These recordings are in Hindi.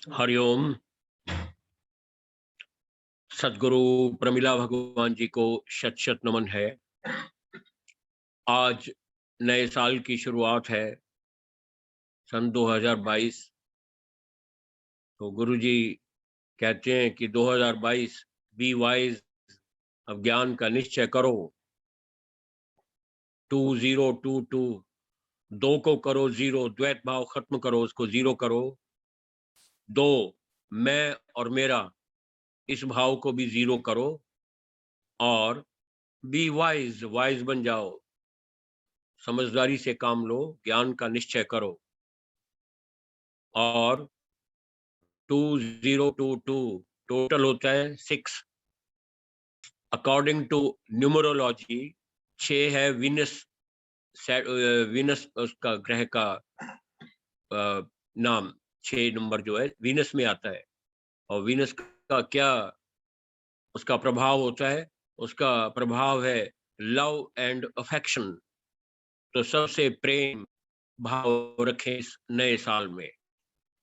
हरिओम। सदगुरु प्रमिला भगवान जी को शत शत नमन है। आज नए साल की शुरुआत है, सन 2022। तो गुरु जी कहते हैं कि 2022 बी वाइज, अब ज्ञान का निश्चय करो। 2022 दो को करो जीरो, द्वैत भाव खत्म करो, उसको जीरो करो। दो, मैं और मेरा, इस भाव को भी जीरो करो और बी वाइज, वाइज बन जाओ। समझदारी से काम लो, ज्ञान का निश्चय करो। और 2022 टोटल होता है 6। अकॉर्डिंग टू न्यूमरोलॉजी 6 है। विनस, विनस उसका ग्रह का नाम, 6 नंबर जो है विनस में आता है। और विनस का क्या उसका प्रभाव होता है? उसका प्रभाव है लव एंड अफेक्शन। तो सबसे प्रेम भाव रखें इस नए साल में।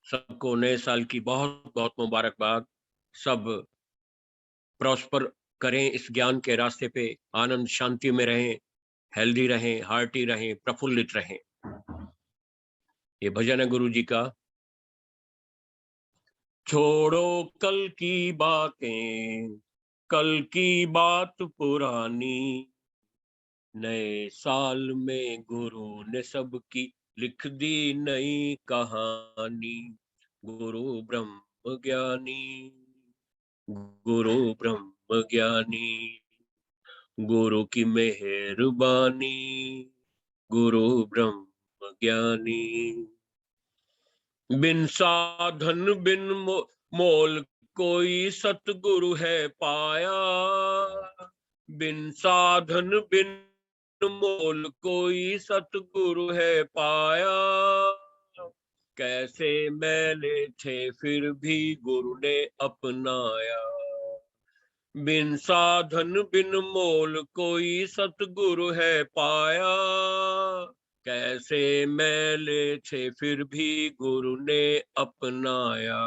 सबको नए साल की बहुत बहुत मुबारकबाद। सब प्रॉस्पर करें, इस ज्ञान के रास्ते पे आनंद शांति में रहें, हेल्दी रहें, हार्टी रहें, प्रफुल्लित रहें। ये भजन है गुरु जी का। छोड़ो कल की बातें, कल की बात पुरानी, नए साल में गुरु ने सबकी लिख दी नई कहानी। गुरु ब्रह्म ज्ञानी, गुरु ब्रह्म ज्ञानी, गुरु की मेहरबानी, गुरु ब्रह्म ज्ञानी। बिन साधन बिन मोल कोई सतगुरु है पाया, बिन साधन बिन मोल कोई सतगुरु है पाया। कैसे मैले थे फिर भी गुरु ने अपनाया, बिन साधन बिन मोल कोई सतगुरु है पाया। कैसे मैले थे फिर भी गुरु ने अपनाया।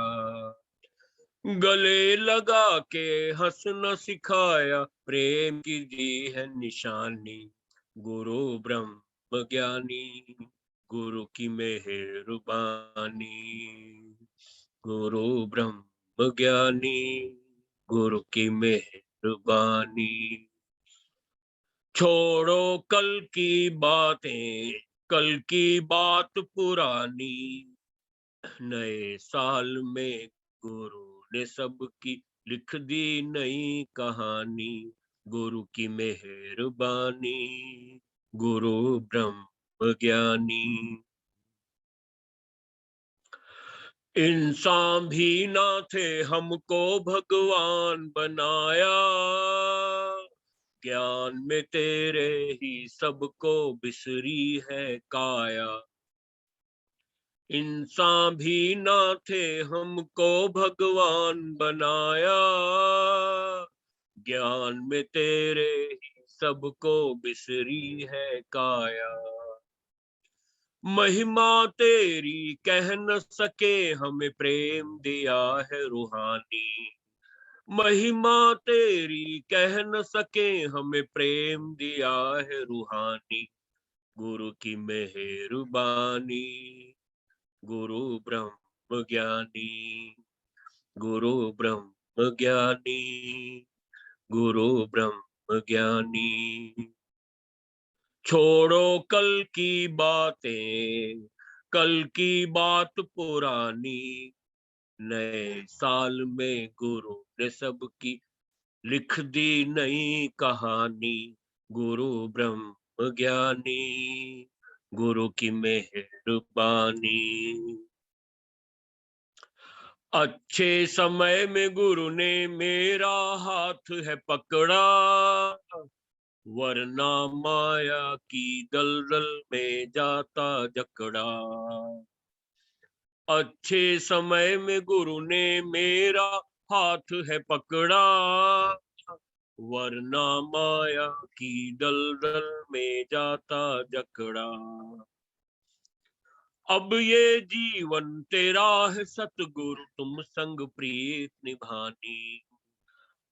गले लगा के हंसना सिखाया, प्रेम की दी है निशानी। गुरु ब्रह्म ज्ञानी, गुरु की मेहरबानी, गुरु ब्रह्म ज्ञानी, गुरु की मेहरबानी। छोड़ो कल की बातें, कल की बात पुरानी, नए साल में गुरु ने सबकी लिख दी नई कहानी। गुरु की मेहरबानी, गुरु ब्रह्म ज्ञानी। इंसान भी ना थे हमको भगवान बनाया, ज्ञान में तेरे ही सबको बिसरी है काया। इंसान भी ना थे हमको भगवान बनाया, ज्ञान में तेरे ही सबको बिसरी है काया। महिमा तेरी कह न सके हमें प्रेम दिया है रूहानी। महिमा तेरी कह न सके हमें प्रेम दिया है रूहानी। गुरु की मेहरबानी, गुरु ब्रह्म ज्ञानी, गुरु ब्रह्म ज्ञानी, गुरु ब्रह्म ज्ञानी। छोड़ो कल की बातें, कल की बात पुरानी, नए साल में गुरु ने सबकी लिख दी नई कहानी। गुरु ब्रह्म ज्ञानी, गुरु की मेहरबानी। अच्छे समय में गुरु ने मेरा हाथ है पकड़ा, वरना माया की दलदल में जाता जकड़ा। अच्छे समय में गुरु ने मेरा हाथ है पकड़ा, वरना माया की दलदल में जाता जकड़ा। अब ये जीवन तेरा है सतगुरु तुम संग प्रीत निभानी।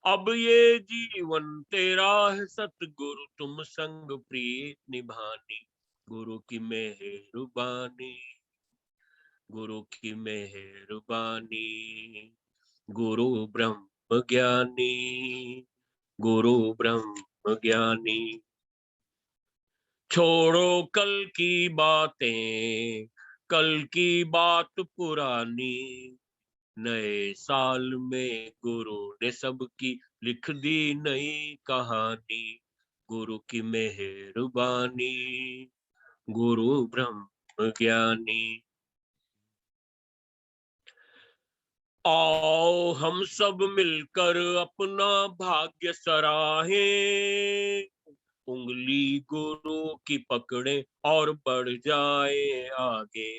अब ये जीवन तेरा है सतगुरु तुम संग प्रीत निभानी। गुरु की मेहरबानी, गुरु की मेहरबानी, गुरु ब्रह्म ज्ञानी, गुरु ब्रह्म ज्ञानी। छोड़ो कल की बातें, कल की बात पुरानी। नए साल में गुरु ने सबकी लिख दी नई कहानी। गुरु की मेहरबानी, गुरु ब्रह्म ज्ञानी। आओ हम सब मिलकर अपना भाग्य सराहें। उंगली गुरु की पकड़े और बढ़ जाए आगे।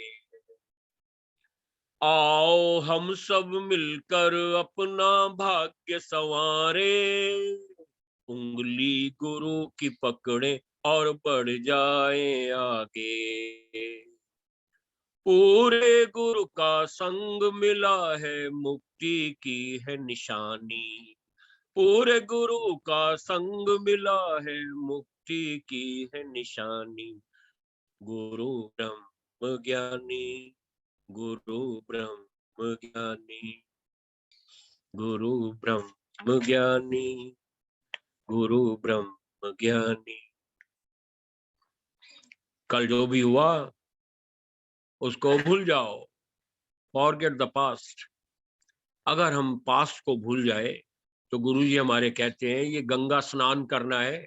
आओ हम सब मिलकर अपना भाग्य संवारे। उंगली गुरु की पकड़े और बढ़ जाए आगे। पूरे गुरु का संग मिला है मुक्ति की है निशानी। पूरे गुरु का संग मिला है मुक्ति की है निशानी। गुरु ब्रह्म ज्ञानी, गुरु ब्रह्म ज्ञानी, गुरु ब्रह्म ज्ञानी, गुरु ब्रह्म ज्ञानी। कल जो भी हुआ उसको भूल जाओ, फॉरगेट द पास्ट। अगर हम पास्ट को भूल जाए तो गुरुजी हमारे कहते हैं ये गंगा स्नान करना है।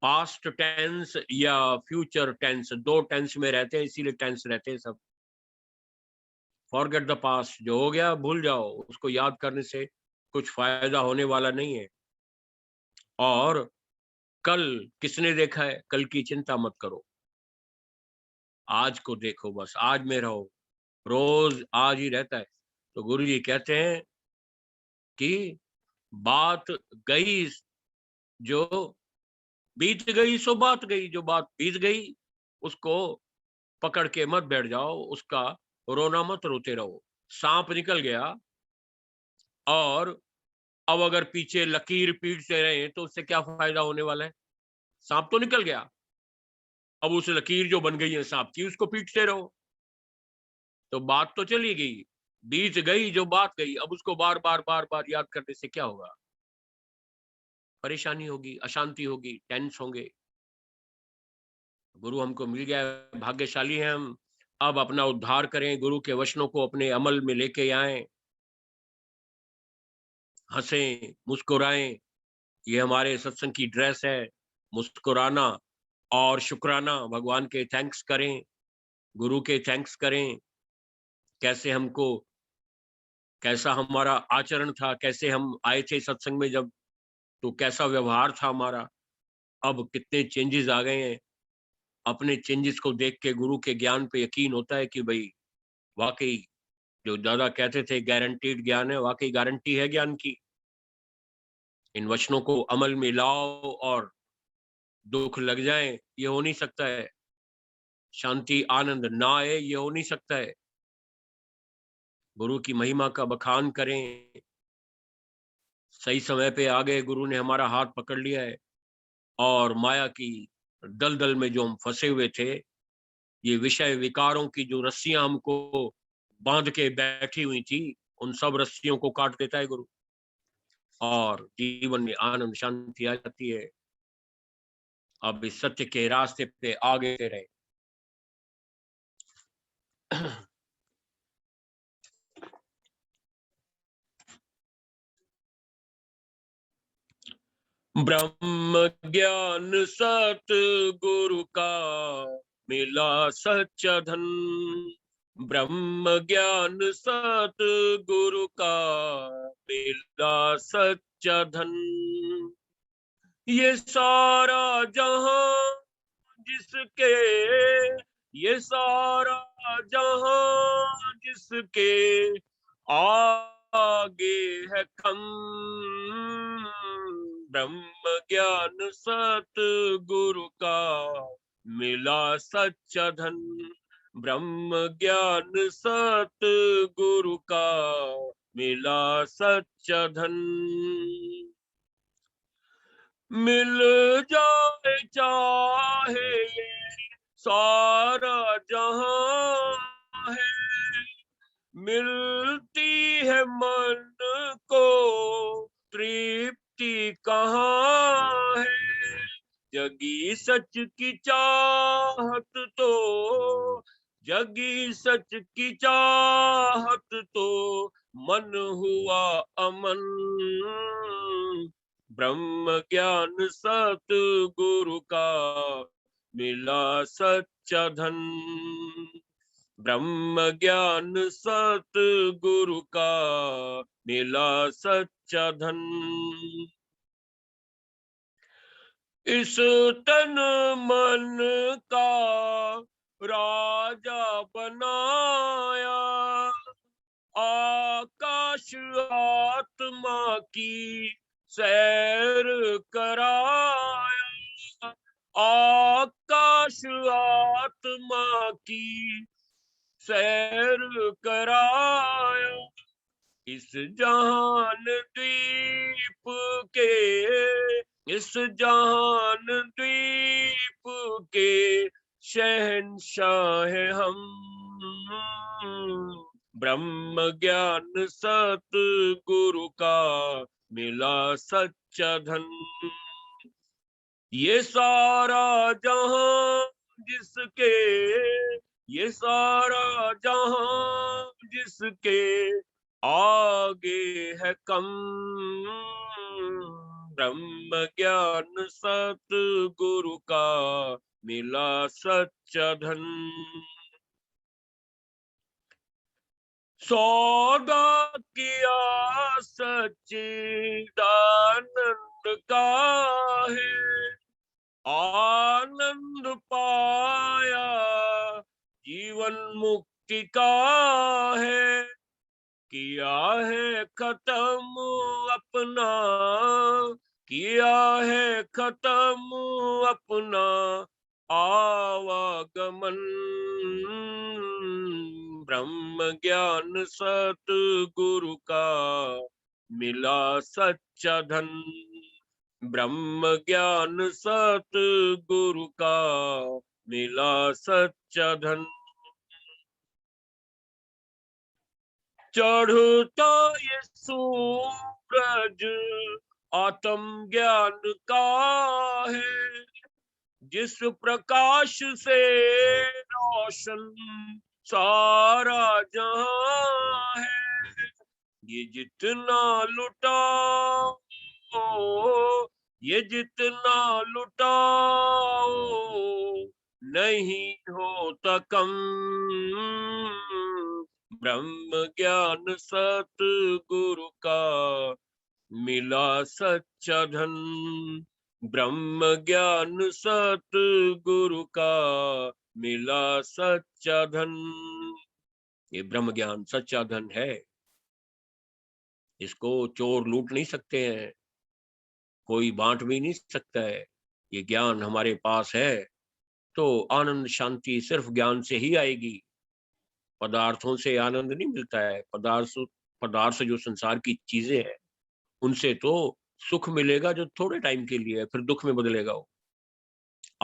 पास्ट टेंस या फ्यूचर टेंस, दो टेंस में रहते हैं, इसीलिए टेंस रहते हैं सब। फॉरगेट द पास्ट, जो हो गया भूल जाओ, उसको याद करने से कुछ फायदा होने वाला नहीं है। और कल किसने देखा है, कल की चिंता मत करो, आज को देखो, बस आज में रहो। रोज आज ही रहता है। तो गुरुजी कहते हैं कि बात गई जो बीत गई सो बात गई, जो बात बीत गई उसको पकड़ के मत बैठ जाओ, उसका रोना मत रोते रहो। सांप निकल गया और अब अगर पीछे लकीर पीटते रहे तो उससे क्या फायदा होने वाला है? सांप तो निकल गया, अब उस लकीर जो बन गई है सांप की उसको पीटते रहो, तो बात तो चली गई, बीत गई जो बात गई, अब उसको बार बार बार बार याद करने से क्या होगा? परेशानी होगी, अशांति होगी, टेंस होंगे। गुरु हमको मिल गया है, भाग्यशाली हैं हम। अब अपना उद्धार करें, गुरु के वचनों को अपने अमल में लेके आएं, हंसें, मुस्कुराएं। ये हमारे सत्संग की ड्रेस है, मुस्कुराना और शुक्राना। भगवान के थैंक्स करें, गुरु के थैंक्स करें। कैसे हमको, कैसा हमारा आचरण था, कैसे हम आए थे सत्संग में जब, तो कैसा व्यवहार था हमारा, अब कितने चेंजेस आ गए हैं। अपने चेंजेस को देख के गुरु के ज्ञान पे यकीन होता है कि भाई वाकई जो दादा कहते थे गारंटीड ज्ञान है, वाकई गारंटी है ज्ञान की। इन वचनों को अमल में लाओ और दुख लग जाए ये हो नहीं सकता है, शांति आनंद ना आए ये हो नहीं सकता है। गुरु की महिमा का बखान करें। सही समय पे आ गए, गुरु ने हमारा हाथ पकड़ लिया है और माया की दलदल में जो हम फंसे हुए थे, ये विषय विकारों की जो रस्सियां हमको बांध के बैठी हुई थी, उन सब रस्सियों को काट देता है गुरु और जीवन में आनंद शांति आ जाती है। अब इस सत्य के रास्ते पे आगे रहे। ब्रह्म ज्ञान सत गुरु का मिला सच्चा धन। ब्रह्म ज्ञान सत गुरु का मिला सच्चा धन। ये सारा जहां जिसके, ये सारा जहां जिसके आगे है कम। ब्रह्म ज्ञान सत गुरु का मिला सच्चा धन। ब्रह्म ज्ञान सत गुरु का मिला सच्चा धन। मिल जाए चाहे ये सारा जहां है, मिलती है मन को तृप्ति कहाँ है। जगी सच की चाहत तो, जगी सच की चाहत तो मन हुआ अमन। ब्रह्म ज्ञान सत गुरु का मिला सच्चा धन। ब्रह्म ज्ञान सत गुरु का मिला सच्चा धन। इस तन मन का राजा बनाया, आकाश आत्मा की सैर कराया। आकाश आत्मा की सैर कराया। इस जहान द्वीप के, इस जहान द्वीप के शहंशाह हैं हम। ब्रह्म ज्ञान सत गुरु का मिला सच्चा धन। ये सारा जहां जिसके, ये सारा जहां जिसके आगे है कम। ब्रह्म ज्ञान सत गुरु का मिला सच्चा धन। सौदा किया सच्चिदानंद का है, आनंद पाया जीवन मुक्ति का है। किया है खत्म अपना, किया है खत्म अपना आवागमन। ब्रह्म ज्ञान सत गुरु का मिला सच्चा धन। ब्रह्म ज्ञान सत गुरु का मिला सच्चा धन। चढ़ता ये सूरज आत्म ज्ञान का है, जिस प्रकाश से रोशन सारा जहां है। ये जितना लुटाओ, ये जितना लुटाओ नहीं होता कम। ब्रह्म ज्ञान सत गुरु का मिला सच्चा धन। ब्रह्म ज्ञान सत गुरु का मिला सच्चा धन। ये ब्रह्म ज्ञान सच्चा धन है, इसको चोर लूट नहीं सकते हैं, कोई बांट भी नहीं सकता है। ये ज्ञान हमारे पास है तो आनंद शांति सिर्फ ज्ञान से ही आएगी। पदार्थों से आनंद नहीं मिलता है। पदार्थ जो संसार की चीजें हैं उनसे तो सुख मिलेगा जो थोड़े टाइम के लिए है, फिर दुख में बदलेगा वो।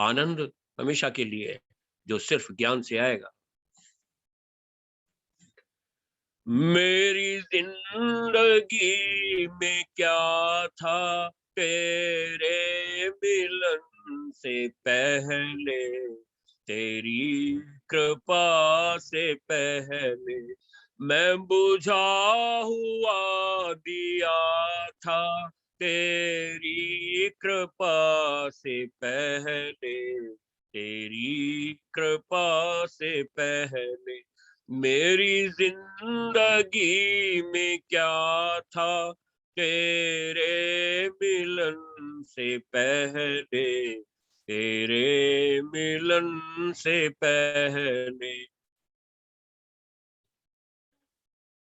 आनंद हमेशा के लिए है जो सिर्फ ज्ञान से आएगा। मेरी जिंदगी में क्या था तेरे मिलन से पहले, तेरी कृपा से पहले मैं बुझा हुआ दिया था। तेरी कृपा से पहले, तेरी कृपा से पहले मेरी जिंदगी में क्या था तेरे मिलन से पहले, तेरे मिलन से पहले।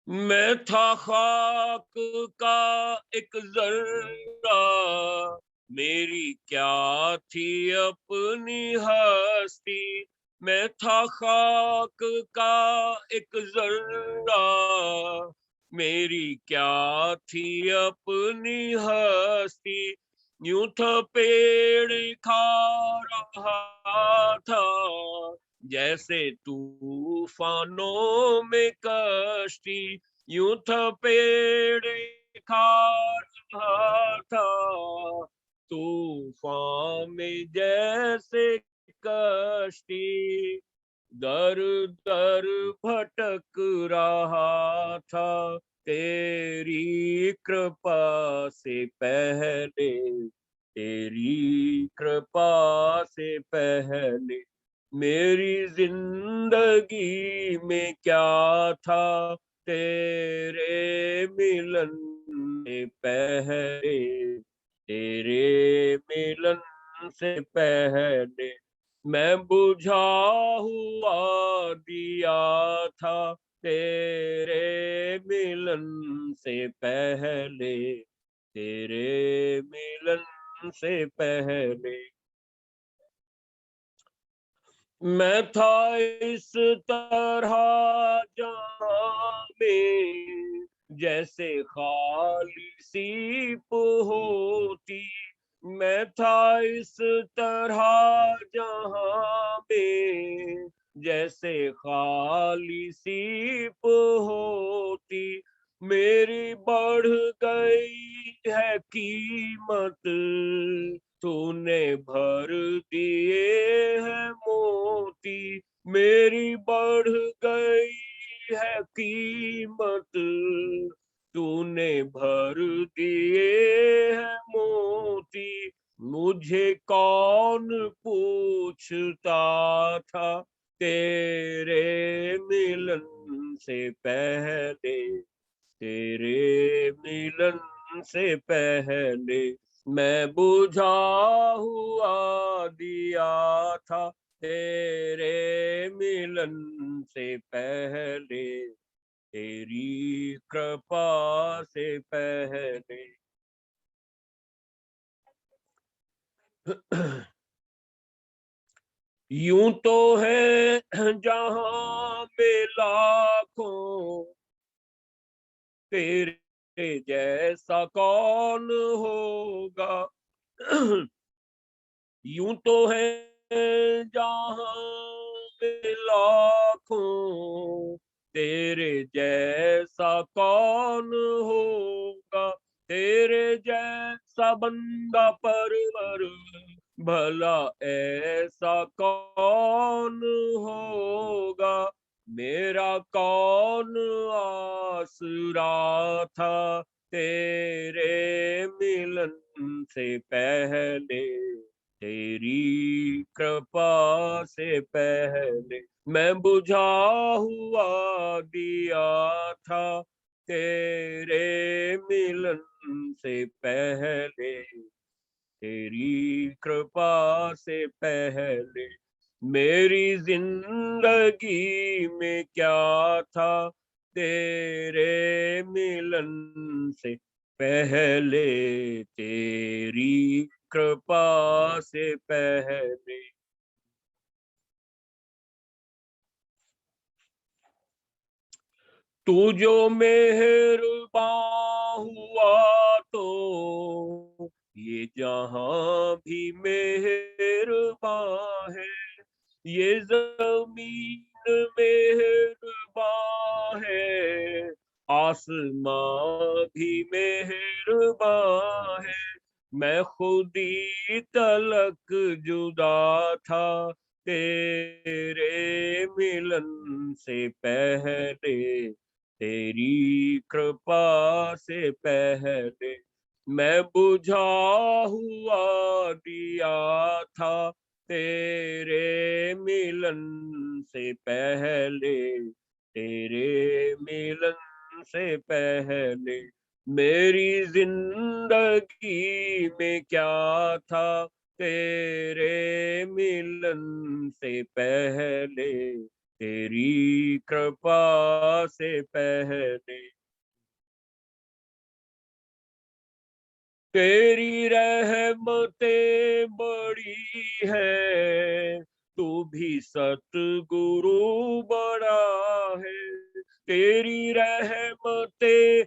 मैं था खाक का एक जर्रा, मेरी क्या थी अपनी हस्ती। मैं था खाक का एक जर्रा, मेरी क्या थी अपनी हस्ती, यूं था पेड़ खा रहा था जैसे तूफानों में कश्ती, यूं था पेड़ खा रहा था तूफान में जैसे कश्ती, दर दर भटक रहा था तेरी कृपा से पहले, तेरी कृपा से पहले। मेरी जिंदगी में क्या था तेरे मिलन से पहले, तेरे मिलन से पहले। मैं बुझा हुआ दिया था तेरे मिलन से पहले, तेरे मिलन से पहले। मैं था इस तरह जहाँ में जैसे खाली सीप होती, मैं था इस तरह जहाँ में जैसे खाली सीप होती, मेरी बढ़ गई है कीमत, तूने भर दिए हैं मोती, मेरी बढ़ गई है कीमत, तूने भर दिए हैं मोती। मुझे कौन पूछता था तेरे मिलन से पहले, तेरे मिलन से पहले। मैं बुझा हुआ दिया था तेरे मिलन से पहले, तेरी कृपा से पहले। यूं तो है जहां में लाखों, तेरे जैसा कौन होगा। यूं तो है जहां में लाखों, तेरे जैसा कौन होगा, तेरे जैसा बंदा परवर भला ऐसा कौन होगा। मेरा कौन आसरा था तेरे मिलन से पहले, तेरी कृपा से पहले। मैं बुझा हुआ दिया था तेरे मिलन से पहले, तेरी कृपा से पहले। मेरी जिंदगी में क्या था तेरे मिलन से पहले, तेरी कृपा से पहले। तू जो मेहरबान हुआ तो ये जहां भी मेहरबान है, ये जमीन मेहरबान है, आसमां भी मेहरबान है। मैं खुद ही तलक जुदा था तेरे मिलन से पहले, तेरी कृपा से पहले। मैं बुझा हुआ दिया था तेरे मिलन से पहले, तेरे मिलन से पहले। मेरी जिंदगी में क्या था तेरे मिलन से पहले, तेरी कृपा से पहले। तेरी रहमतें बड़ी है, तू भी सतगुरु बड़ा है, तेरी रहमतें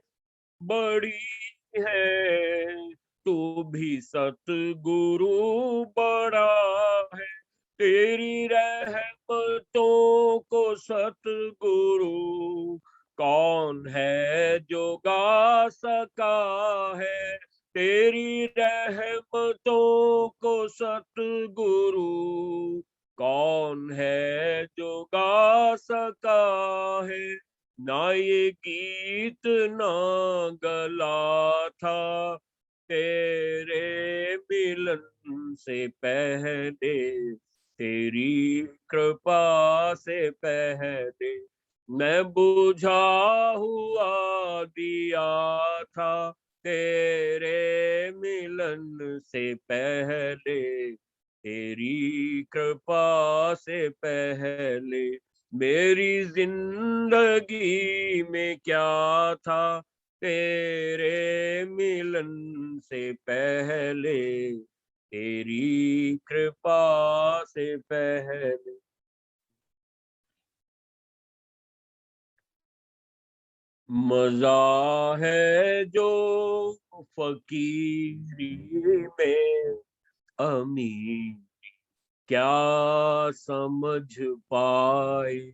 बड़ी है। तू भी सतगुरु बड़ा है, तेरी रहमतों को सतगुरु कौन है जो गा सका है। तेरी रहमतों को सतगुरु कौन है जो गा सका है। ना ये गीत ना गला था तेरे मिलन से पहले, तेरी कृपा से पहले मैं बुझा हुआ दिया था। तेरे मिलन से पहले, तेरी कृपा से पहले मेरी जिंदगी में क्या था। तेरे मिलन से पहले, तेरी कृपा से पहले। मजा है जो फकीरी में, अमीर क्या समझ पाए।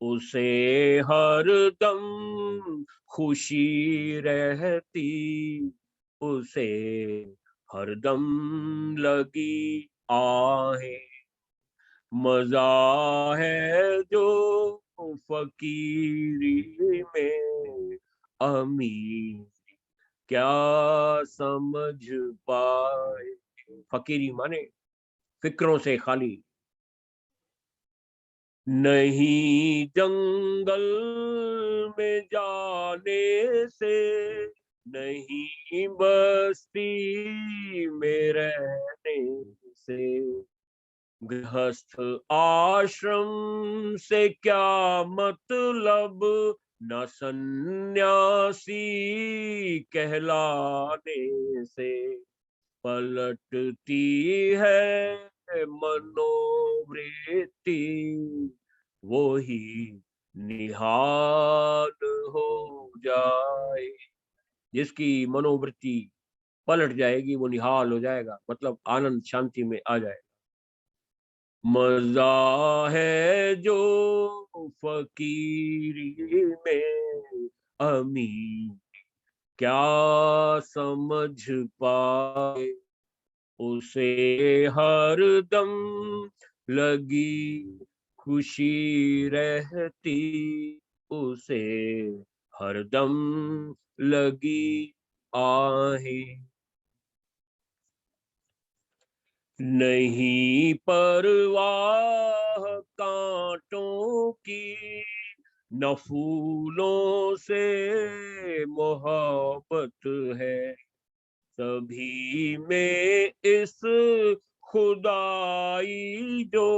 उसे हर दम खुशी रहती, उसे हर दम लगी आहें। मजा है जो फकीरी में, अमीर क्या समझ पाए। फकीरी माने फिक्रों से खाली। नहीं जंगल में जाने से, नहीं बस्ती में रहने से, गृहस्थ आश्रम से क्या मतलब, न सन्यासी कहलाने से। पलटती है मनोवृत्ति, वो ही निहाल हो जाए। जिसकी मनोवृत्ति पलट जाएगी वो निहाल हो जाएगा, मतलब आनंद शांति में आ जाएगा। मजा है जो फकीरी में, अमीर क्या समझ पाए। उसे हर दम लगी खुशी रहती, उसे हर दम लगी आहें। नहीं परवाह कांटों की, न फूलों से मोहब्बत है। सभी में इस खुदाई जो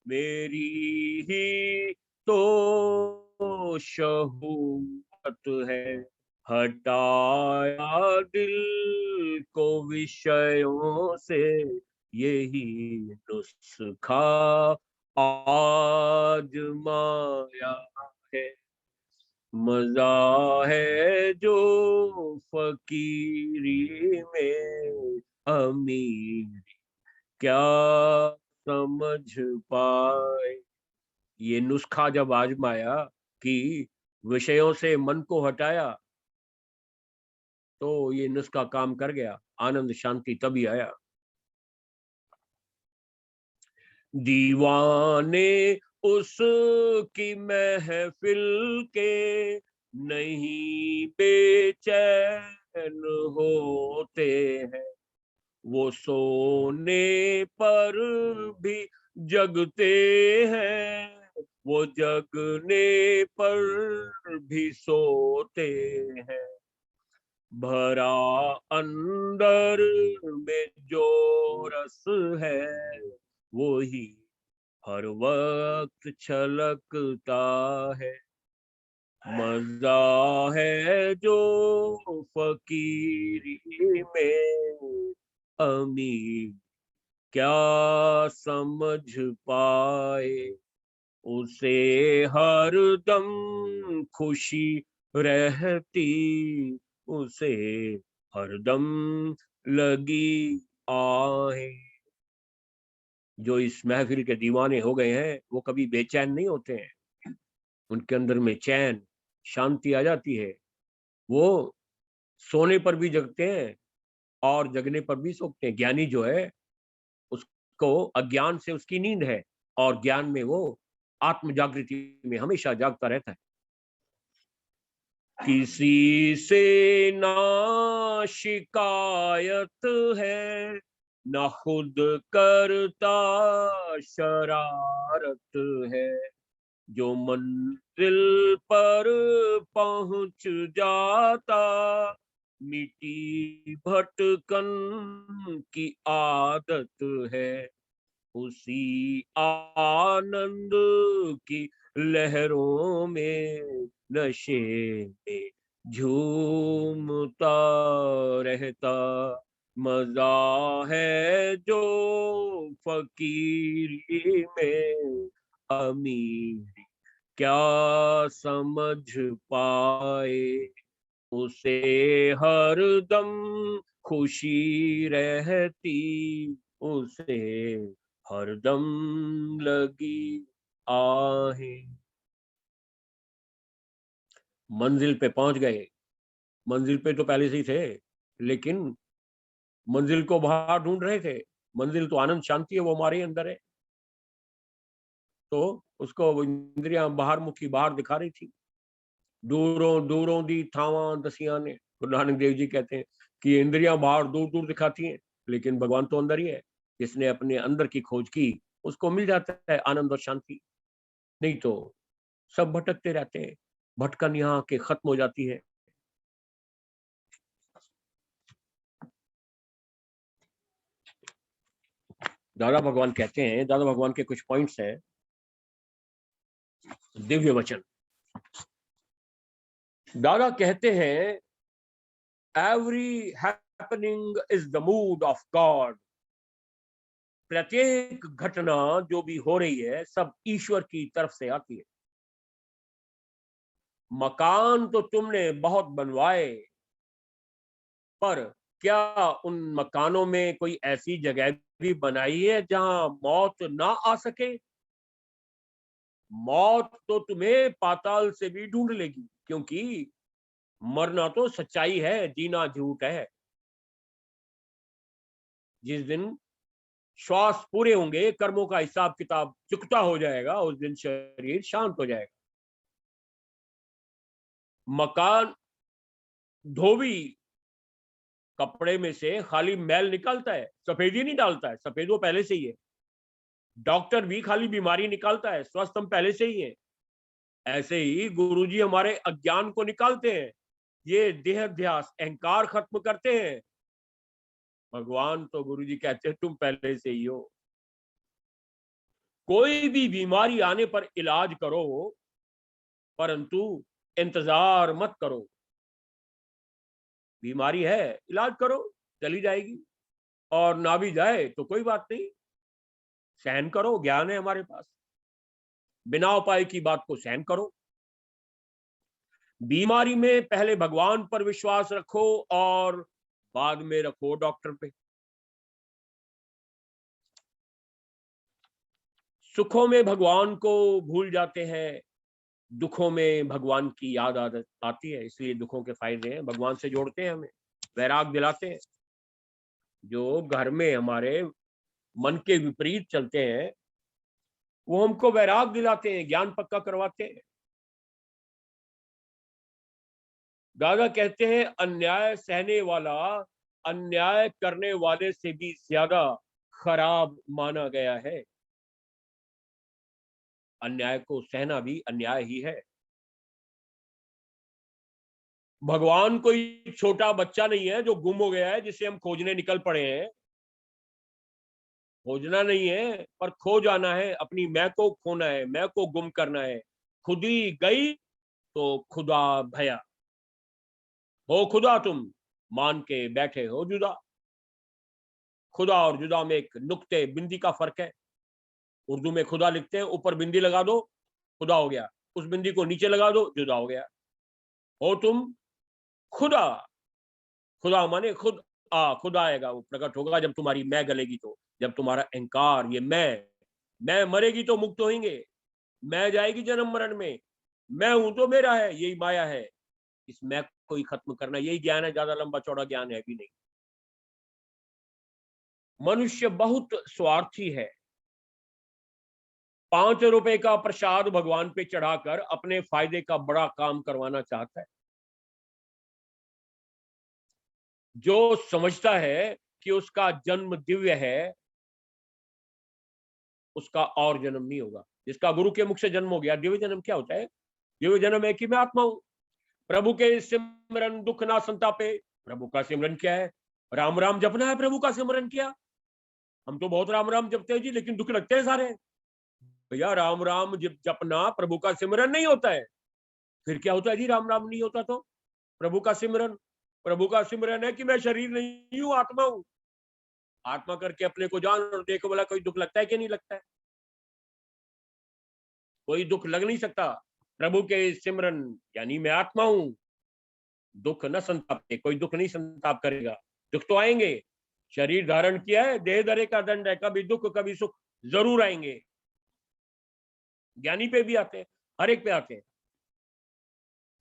मेरी ही तो शहूरत है। हटाया दिल को विषयों से, यही नुस्खा आजमाया है। मजा है जो फकीरी में, अमीर क्या समझ पाए। ये नुस्खा जब आजमाया कि विषयों से मन को हटाया, तो ये नुस्खा काम कर गया, आनंद शांति तभी आया। दीवाने उसकी महफिल के नहीं बेचैन होते हैं। वो सोने पर भी जगते हैं, वो जगने पर भी सोते हैं। भरा अंदर में जो रस है, वो ही हर वक्त छलकता है। मजा है जो फकीरी में, अमीर क्या समझ पाए, उसे हरदम खुशी रहती, उसे हरदम लगी आहे। जो इस महफिल के दीवाने हो गए हैं वो कभी बेचैन नहीं होते हैं, उनके अंदर में चैन शांति आ जाती है। वो सोने पर भी जगते हैं और जगने पर भी सोते हैं। ज्ञानी जो है उसको अज्ञान से उसकी नींद है और ज्ञान में वो आत्म जागृति में हमेशा जागता रहता है। किसी से ना शिकायत है, ना खुद करता शरारत है, जो मंजिल पर पहुंच जाता, मिट्टी भटकन की आदत है, उसी आनंद की लहरों में नशे में झूमता रहता, मजा है जो फकीरी में अमीरी क्या समझ पाए, उसे हरदम खुशी रहती, उसे हरदम लगी आहे। मंजिल पे पहुंच गए। मंजिल पे तो पहले से ही थे, लेकिन मंजिल को बाहर ढूंढ रहे थे। मंजिल तो आनंद शांति है, वो हमारे अंदर है। तो उसको इंद्रियां बाहर मुखी बाहर दिखा रही थी। दूरों दूरों दी थावां दसियां ने, गुरु नानक देव जी कहते हैं कि इंद्रियां बाहर दूर दूर दिखाती हैं, लेकिन भगवान तो अंदर ही है। जिसने अपने अंदर की खोज की उसको मिल जाता है आनंद और शांति। नहीं तो सब भटकते रहते हैं। भटकन यहाँ के खत्म हो जाती है। दादा भगवान कहते हैं, दादा भगवान के कुछ पॉइंट्स हैं, दिव्य वचन। दादा कहते हैं every happening is the mood off God. प्रत्येक घटना जो भी हो रही है सब ईश्वर की तरफ से आती है। मकान तो तुमने बहुत बनवाए, पर क्या उन मकानों में कोई ऐसी जगह भी बनाई है जहां मौत ना आ सके? मौत तो तुम्हें पाताल से भी ढूंढ लेगी, क्योंकि मरना तो सच्चाई है, जीना झूठ है। जिस दिन श्वास पूरे होंगे, कर्मों का हिसाब किताब चुकता हो जाएगा, उस दिन शरीर शांत हो जाएगा। मकान धोबी कपड़े में से खाली मैल निकालता है, सफेदी नहीं डालता है। सफेद वो पहले से ही है। डॉक्टर भी खाली बीमारी निकालता है, स्वस्थ हम पहले से ही है। ऐसे ही गुरुजी हमारे अज्ञान को निकालते हैं, ये देहाध्यास अहंकार खत्म करते हैं। भगवान तो गुरुजी कहते हैं तुम पहले से ही हो। कोई भी बीमारी आने पर इलाज करो, परंतु इंतजार मत करो। बीमारी है, इलाज करो, चली जाएगी। और ना भी जाए तो कोई बात नहीं, सहन करो, ज्ञान है हमारे पास। बिना उपाय की बात को सहन करो। बीमारी में पहले भगवान पर विश्वास रखो और बाद में रखो डॉक्टर पे। सुखों में भगवान को भूल जाते हैं, दुखों में भगवान की याद आती है, इसलिए दुखों के फायदे हैं। भगवान से जोड़ते हैं, हमें वैराग दिलाते हैं। जो घर में हमारे मन के विपरीत चलते हैं वो हमको वैराग दिलाते हैं, ज्ञान पक्का करवाते हैं। दादा कहते हैं अन्याय सहने वाला अन्याय करने वाले से भी ज्यादा खराब माना गया है। अन्याय को सहना भी अन्याय ही है। भगवान कोई छोटा बच्चा नहीं है जो गुम हो गया है, जिसे हम खोजने निकल पड़े हैं। खोजना नहीं है, पर खो जाना है। अपनी मैं को खोना है, मैं को गुम करना है। खुदी गई तो खुदा भया। हो खुदा तुम, मान के बैठे हो जुदा। खुदा और जुदा में एक नुक्ते बिंदी का फर्क है। उर्दू में खुदा लिखते हैं, ऊपर बिंदी लगा दो, खुदा हो गया। उस बिंदी को नीचे लगा दो, जुदा हो गया। हो तुम खुदा, खुदा माने खुद खुद आएगा, वो प्रकट होगा जब तुम्हारी मैं गलेगी। तो जब तुम्हारा अहंकार, ये मैं मरेगी तो मुक्त होंगे, मैं जाएगी जन्म मरण में, मैं हूं तो मेरा है, यही माया है। इस मैं को ही खत्म करना, यही ज्ञान है। ज्यादा लंबा चौड़ा ज्ञान है भी नहीं। मनुष्य बहुत स्वार्थी है। 5 रुपए का प्रसाद भगवान पे चढ़ाकर अपने फायदे का बड़ा काम करवाना चाहता है। जो समझता है कि उसका जन्म दिव्य है, उसका और जन्म नहीं होगा। जिसका गुरु के मुख से जन्म हो गया, दिव्य जन्म क्या होता है? दिव्य जन्म है कि मैं आत्मा हूं। प्रभु के सिमरन दुख ना संतापे। प्रभु का सिमरन क्या है? राम राम जपना है। प्रभु का सिमरन किया। हम तो बहुत राम राम जपते हैं जी, लेकिन दुख लगते हैं सारे। भैया राम राम जपना प्रभु का सिमरन नहीं होता है। फिर क्या होता है जी? राम राम नहीं होता तो प्रभु का सिमरन? प्रभु का सिमरन है कि मैं शरीर नहीं हूं, आत्मा हूं। आत्मा करके अपने को जान और देखो, बोला कोई दुख लगता है कि नहीं लगता है? कोई दुख लग नहीं सकता। प्रभु के सिमरन यानी मैं आत्मा हूं, दुख न संतापे। कोई दुख नहीं संताप करेगा। दुख तो आएंगे। शरीर धारण किया है, देह धरे का दंड है। कभी दुख कभी सुख जरूर आएंगे। ज्ञानी पे भी आते हैं, हर एक पे आते हैं।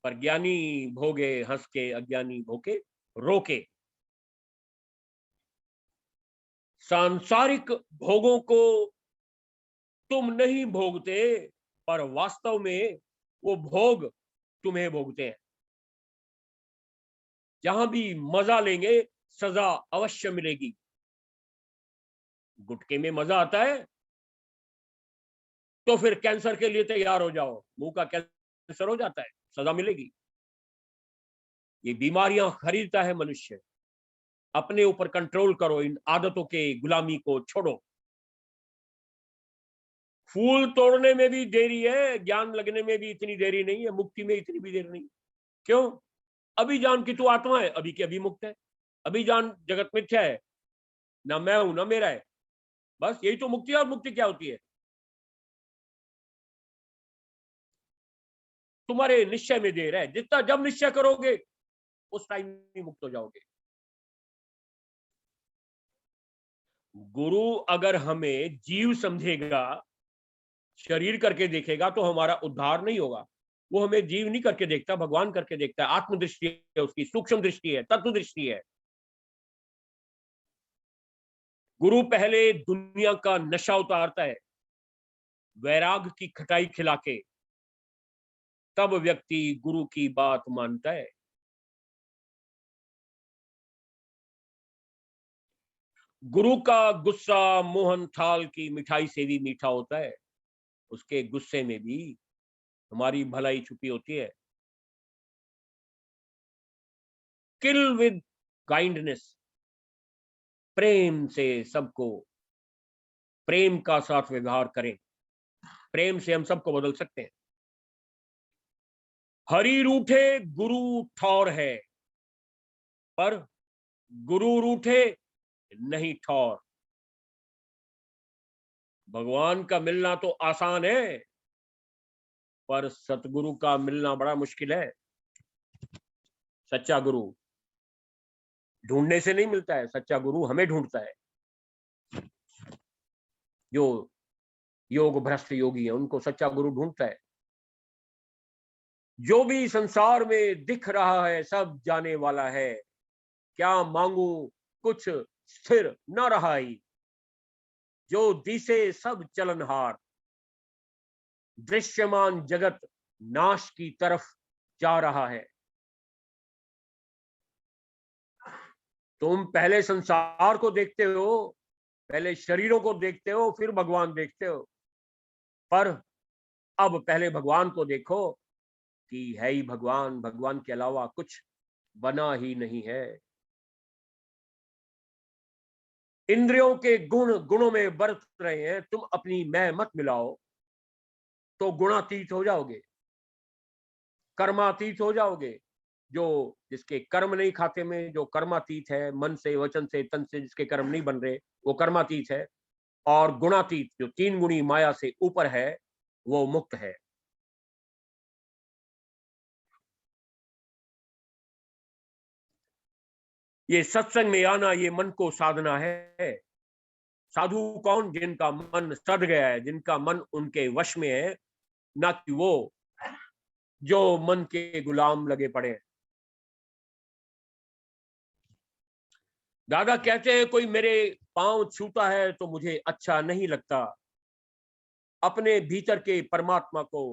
पर ज्ञानी भोगे हंस के, अज्ञानी भोगे रोके। सांसारिक भोगों को तुम नहीं भोगते, पर वास्तव में वो भोग तुम्हें भोगते हैं। जहां भी मजा लेंगे, सजा अवश्य मिलेगी। गुटके में मजा आता है तो फिर कैंसर के लिए तैयार हो जाओ। मुंह का कैंसर हो जाता है, सजा मिलेगी। ये बीमारियां खरीदता है मनुष्य। अपने ऊपर कंट्रोल करो, इन आदतों के गुलामी को छोड़ो। फूल तोड़ने में भी देरी है, ज्ञान लगने में भी इतनी देरी नहीं है, मुक्ति में इतनी भी देर नहीं। क्यों? अभी जान कि तू आत्मा है, अभी के अभी मुक्त है। अभी जान जगत मिथ्या है, ना मैं हूं ना मेरा है। बस यही तो मुक्ति है। और मुक्ति क्या होती है? तुम्हारे निश्चय में देर है। जितना जब निश्चय करोगे उस टाइम ही मुक्त हो जाओगे। गुरु अगर हमें जीव समझेगा, शरीर करके देखेगा, तो हमारा उद्धार नहीं होगा। वो हमें जीव नहीं करके देखता, भगवान करके देखता है। आत्मदृष्टि है उसकी, सूक्ष्म दृष्टि है, तत्व दृष्टि है। गुरु पहले दुनिया का नशा उतारता है, वैराग की खटाई खिला के, तब व्यक्ति गुरु की बात मानता है। गुरु का गुस्सा मोहन थाल की मिठाई से भी मीठा होता है। उसके गुस्से में भी हमारी भलाई छुपी होती है। किल विद काइंडनेस। प्रेम से सबको, प्रेम का साथ व्यवहार करें। प्रेम से हम सबको बदल सकते हैं। हरि रूठे गुरु ठौर है, पर गुरु रूठे नहीं ठौर। भगवान का मिलना तो आसान है, पर सतगुरु का मिलना बड़ा मुश्किल है। सच्चा गुरु ढूंढने से नहीं मिलता है, सच्चा गुरु हमें ढूंढता है। जो योग भ्रष्ट योगी है, उनको सच्चा गुरु ढूंढता है। जो भी संसार में दिख रहा है सब जाने वाला है। क्या मांगू कुछ स्थिर न रहा ही। जो दिसे सब चलनहार। दृश्यमान जगत नाश की तरफ जा रहा है। तुम पहले संसार को देखते हो, पहले शरीरों को देखते हो, फिर भगवान देखते हो। पर अब पहले भगवान को देखो कि है ही भगवान, भगवान के अलावा कुछ बना ही नहीं है। इंद्रियों के गुण गुणों में बरत रहे हैं, तुम अपनी मैं मत मिलाओ तो गुणातीत हो जाओगे, कर्मातीत हो जाओगे, जो जिसके कर्म नहीं खाते में, जो कर्मातीत है, मन से, वचन से, तन से जिसके कर्म नहीं बन रहे, वो कर्मातीत है। और गुणातीत जो 3 गुणी माया से ऊपर है, वो मुक्त है। ये सत्संग में आना, ये मन को साधना है। साधु कौन? जिनका मन सध गया है, जिनका मन उनके वश में है, ना कि वो जो मन के गुलाम लगे पड़े हैं। दादा कहते हैं कोई मेरे पांव छूता है तो मुझे अच्छा नहीं लगता। अपने भीतर के परमात्मा को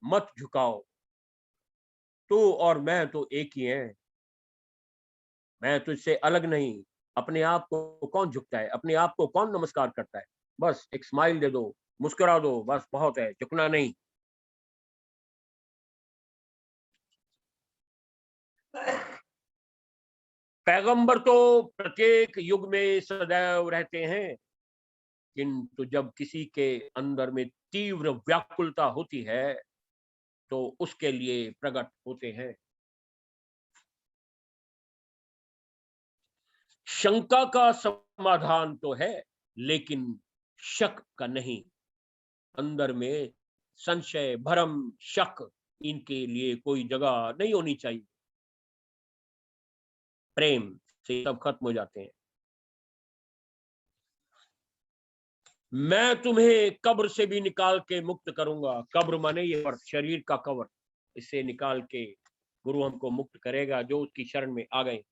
मत झुकाओ। तू और मैं तो एक ही हैं। मैं तुझसे अलग नहीं। अपने आप को कौन झुकता है? अपने आप को कौन नमस्कार करता है? बस एक स्माइल दे दो, मुस्कुरा दो, बस बहुत है, झुकना नहीं। पैगंबर तो प्रत्येक युग में सदैव रहते हैं, किंतु जब किसी के अंदर में तीव्र व्याकुलता होती है तो उसके लिए प्रकट होते हैं। शंका का समाधान तो है, लेकिन शक का नहीं। अंदर में संशय, भरम, शक, इनके लिए कोई जगह नहीं होनी चाहिए। प्रेम से सब खत्म हो जाते हैं। मैं तुम्हें कब्र से भी निकाल के मुक्त करूंगा। कब्र माने ये शरीर का कवर, इससे निकाल के गुरु हमको मुक्त करेगा जो उसकी शरण में आ गए।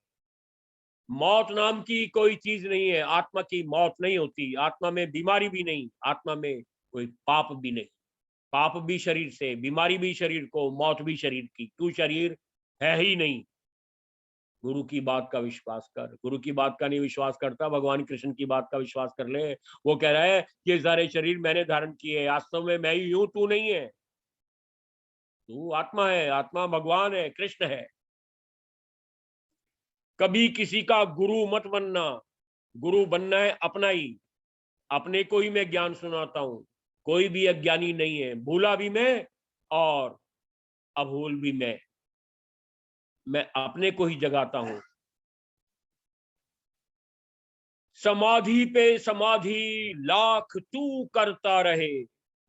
मौत नाम की कोई चीज नहीं है। आत्मा की मौत नहीं होती। आत्मा में बीमारी भी नहीं, आत्मा में कोई पाप भी नहीं। पाप भी शरीर से, बीमारी भी शरीर को, मौत भी शरीर की। तू शरीर है ही नहीं। गुरु की बात का विश्वास कर। गुरु की बात का नहीं विश्वास करता, भगवान कृष्ण की बात का विश्वास कर ले। वो कह रहा है ये सारे शरीर मैंने धारण किए, वास्तव में मैं ही हूं, तू नहीं है। तू आत्मा है, आत्मा भगवान है, कृष्ण है। कभी किसी का गुरु मत बनना। गुरु बनना है अपना ही। अपने को ही मैं ज्ञान सुनाता हूं। कोई भी अज्ञानी नहीं है। भूला भी मैं और अभूल भी मैं अपने को ही जगाता हूं। समाधि पे समाधि लाख तू करता रहे,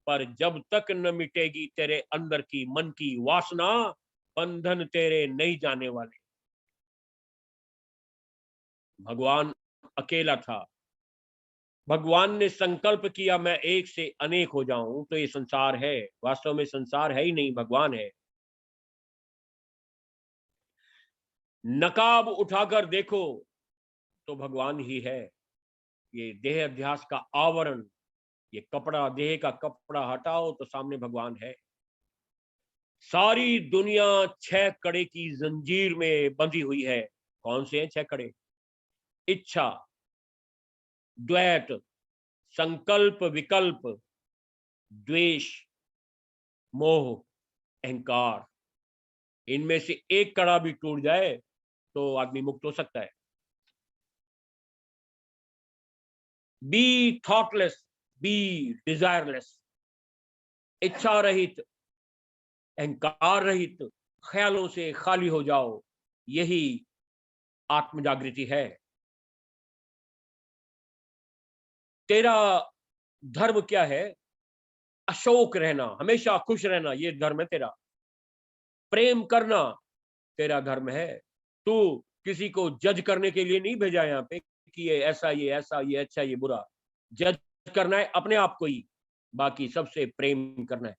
पर जब तक न मिटेगी तेरे अंदर की मन की वासना, बंधन तेरे नहीं जाने वाले। भगवान अकेला था। भगवान ने संकल्प किया मैं एक से अनेक हो जाऊं तो ये संसार है। वास्तव में संसार है ही नहीं, भगवान है। नकाब उठाकर देखो तो भगवान ही है। ये देह अध्यास का आवरण, ये कपड़ा, देह का कपड़ा हटाओ तो सामने भगवान है। सारी दुनिया 6 कड़े की जंजीर में बंधी हुई है। कौन से हैं 6 कड़े? इच्छा, द्वैत, संकल्प, विकल्प, द्वेष, मोह, अहंकार। इनमें से एक कड़ा भी टूट जाए तो आदमी मुक्त हो सकता है। Be thoughtless, be desireless. इच्छा रहित, अहंकार रहित, ख्यालों से खाली हो जाओ। यही आत्म जागृति है। तेरा धर्म क्या है? अशोक रहना, हमेशा खुश रहना, ये धर्म है तेरा। प्रेम करना तेरा धर्म है। तू किसी को जज करने के लिए नहीं भेजा यहाँ पे कि ये ऐसा, ये ऐसा, ये अच्छा, ये बुरा। जज करना है अपने आप को ही, बाकी सबसे प्रेम करना है।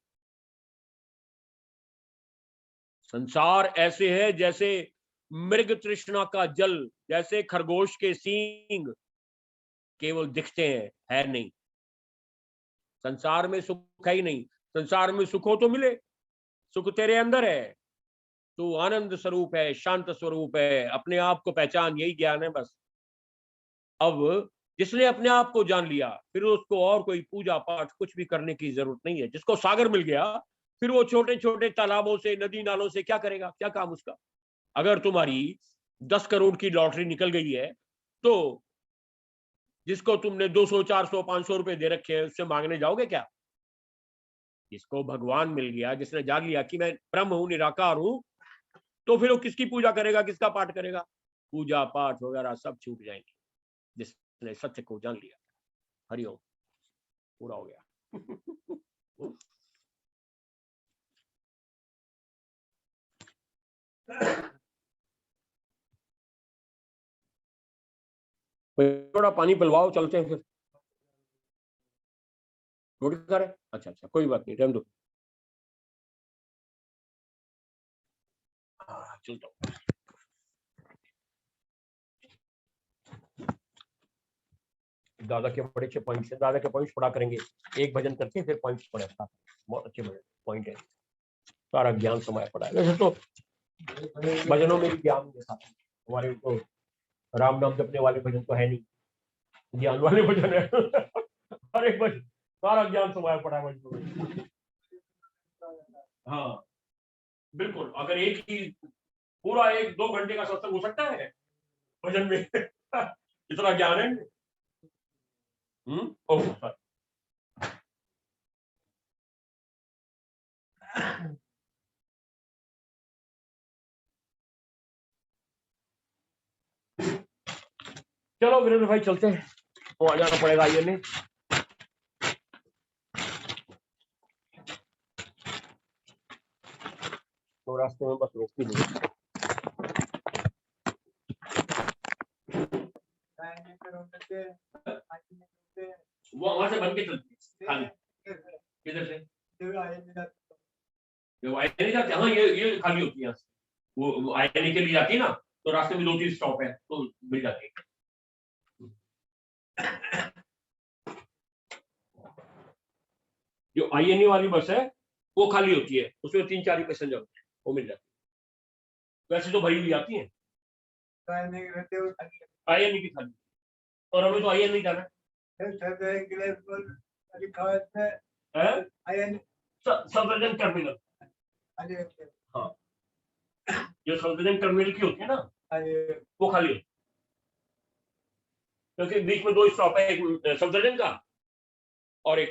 संसार ऐसे है जैसे मृग तृष्णा का जल, जैसे खरगोश के सींग केवल दिखते हैं, है नहीं। संसार में सुख है ही नहीं। संसार में सुख हो तो मिले। सुख तेरे अंदर है। तू आनंद स्वरूप है, शांत स्वरूप है। अपने आप को पहचान, यही ज्ञान है बस। अब जिसने अपने आप को जान लिया, फिर उसको और कोई पूजा पाठ कुछ भी करने की जरूरत नहीं है। जिसको सागर मिल गया, फिर वो छोटे छोटे तालाबों से, नदी नालों से क्या करेगा? क्या काम उसका? अगर तुम्हारी 10 करोड़ की लॉटरी निकल गई है तो जिसको तुमने 200, 400, 500 रुपए दे रखे हैं, उससे मांगने जाओगे क्या? जिसको भगवान मिल गया, जिसने जान लिया कि मैं ब्रह्म हूं, निराकार हूं, तो फिर वो किसकी पूजा करेगा, किसका पाठ करेगा? पूजा पाठ वगैरह सब छूट जाएंगे जिसने सत्य को जान लिया। हरिओम, पूरा हो गया। थोड़ा पानी पिलवाओ, चलते हैं फिर। रोटी खा रहे? अच्छा अच्छा, कोई बात नहीं, रहने दो। चलता हूँ। दादा के बड़े अच्छे पॉइंट्स है, दादा के पॉइंट्स पढ़ा करेंगे, एक भजन करके फिर पॉइंट्स पढ़े। बहुत अच्छे पॉइंट है, सारा ज्ञान समाया पड़ा है। वैसे तो भजनों में भी ज्ञान है, हमारे तो राम नाम जपने वाले भजन तो है नहीं, ज्ञान वाले भजन है। हर एक भजन सारा ज्ञान समाया पड़ा है भजनों में। हाँ बिल्कुल, अगर एक ही पूरा 1-2 घंटे का सत्संग हो सकता है भजन में। इतना ज्ञान है। ओके, चलो वीरेंद्र भाई चलते हैं, तो आ जाना पड़ेगा आइए ने। तो रास्ते में बस रोक ही नहीं। वो वहां से बन के चलती है, किधर से? वो आईने नहीं जाती, हाँ ये खाली होती है। वो आईने के लिए जाती है ना, तो रास्ते में 2-3 स्टॉप है तो मिल जाती है। जो आईएनए वाली बस है वो खाली होती है, उसमें 3-4 ही पैसेंजर होते हैं, वो मिल जाती है। वैसे तो भरी हुई आती है आईएनए की खाली, और हमें तो आईएनए नहीं जाना है। सफदरजंग टर्मिनल, हाँ जो सफदरजंग टर्मिनल की होती है ना वो खाली होती है, क्योंकि बीच में 2 स्टॉप है, एक सफदरजंग का और एक